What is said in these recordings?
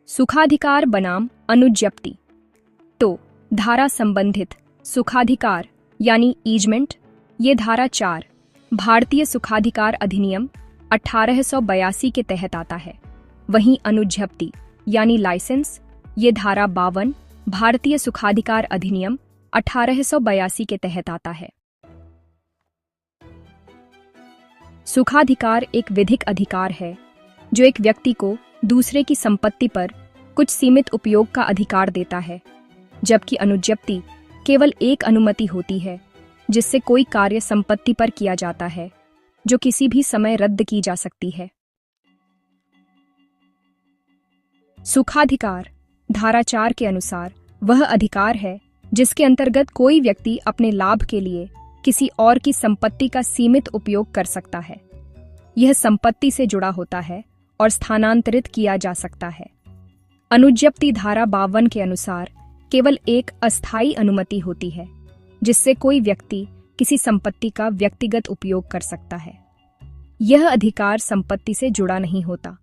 सुखाधिकार बनाम अनुज्ञप्ति। तो धारा संबंधित सुखाधिकार यानी ईजमेंट, ये धारा 4 भारतीय सुखाधिकार अधिनियम 1882 के तहत आता है। वहीं अनुज्ञप्ति यानी लाइसेंस, ये धारा 52 भारतीय सुखाधिकार अधिनियम 1882 के तहत आता है। सुखाधिकार एक विधिक अधिकार है जो एक व्यक्ति को दूसरे की संपत्ति पर कुछ सीमित उपयोग का अधिकार देता है, जबकि अनुज्ञप्ति केवल एक अनुमति होती है जिससे कोई कार्य संपत्ति पर किया जाता है जो किसी भी समय रद्द की जा सकती है। सुखाधिकार धारा 4 के अनुसार वह अधिकार है जिसके अंतर्गत कोई व्यक्ति अपने लाभ के लिए किसी और की संपत्ति का सीमित उपयोग कर सकता है। यह संपत्ति से जुड़ा होता है और स्थानांतरित किया जा सकता है। अनुज्ञप्ति धारा 52 के अनुसार केवल एक अस्थायी अनुमति होती है जिससे कोई व्यक्ति किसी संपत्ति का व्यक्तिगत उपयोग कर सकता है। यह अधिकार संपत्ति से जुड़ा नहीं होता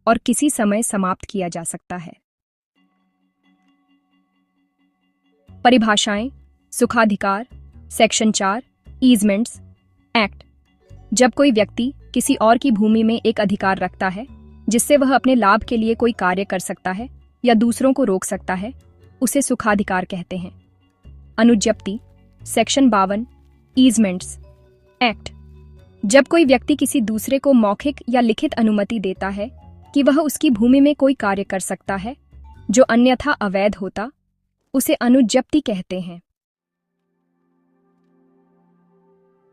और किसी समय समाप्त किया जा सकता है। परिभाषाएं। सुखाधिकार सेक्शन 4 ईजमेंट्स एक्ट। जब कोई व्यक्ति किसी और की भूमि में एक अधिकार रखता है जिससे वह अपने लाभ के लिए कोई कार्य कर सकता है या दूसरों को रोक सकता है, उसे सुखाधिकार कहते हैं। अनुज्ञप्ति सेक्शन 52 ईजमेंट्स एक्ट। जब कोई व्यक्ति किसी दूसरे को मौखिक या लिखित अनुमति देता है कि वह उसकी भूमि में कोई कार्य कर सकता है जो अन्यथा अवैध होता, उसे अनुज्ञप्ति कहते हैं।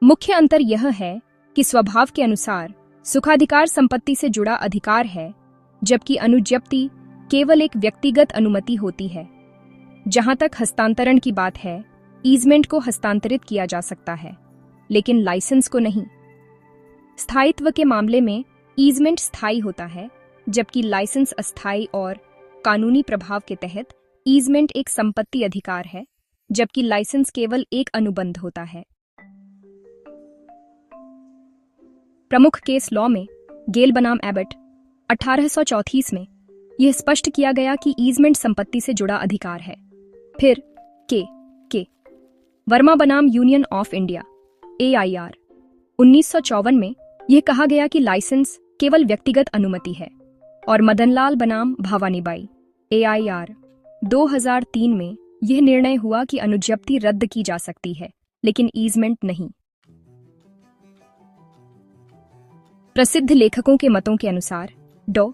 मुख्य अंतर यह है कि स्वभाव के अनुसार सुखाधिकार संपत्ति से जुड़ा अधिकार है, जबकि अनुज्ञप्ति केवल एक व्यक्तिगत अनुमति होती है। जहां तक हस्तांतरण की बात है, ईजमेंट को हस्तांतरित किया जा सकता है, लेकिन लाइसेंस को नहीं। स्थायित्व के मामले में ईजमेंट स्थायी होता है, जबकि लाइसेंस अस्थायी और कानूनी प्रभाव के तहत ईजमेंट एक संपत्ति अधिकार है, जबकि लाइसेंस केवल एक अनुबंध होता है। प्रमुख केस लॉ में गेल बनाम एबट 1834 में यह स्पष्ट किया गया कि ईजमेंट संपत्ति से जुड़ा अधिकार है। फिर के वर्मा बनाम यूनियन ऑफ इंडिया AIR 1954 में यह कहा गया कि लाइसेंस केवल व्यक्तिगत अनुमति है, और मदनलाल बनाम भवानीबाई AIR 2003 में यह निर्णय हुआ कि अनुज्ञप्ति रद्द की जा सकती है, लेकिन ईजमेंट नहीं। प्रसिद्ध लेखकों के मतों के अनुसार डॉ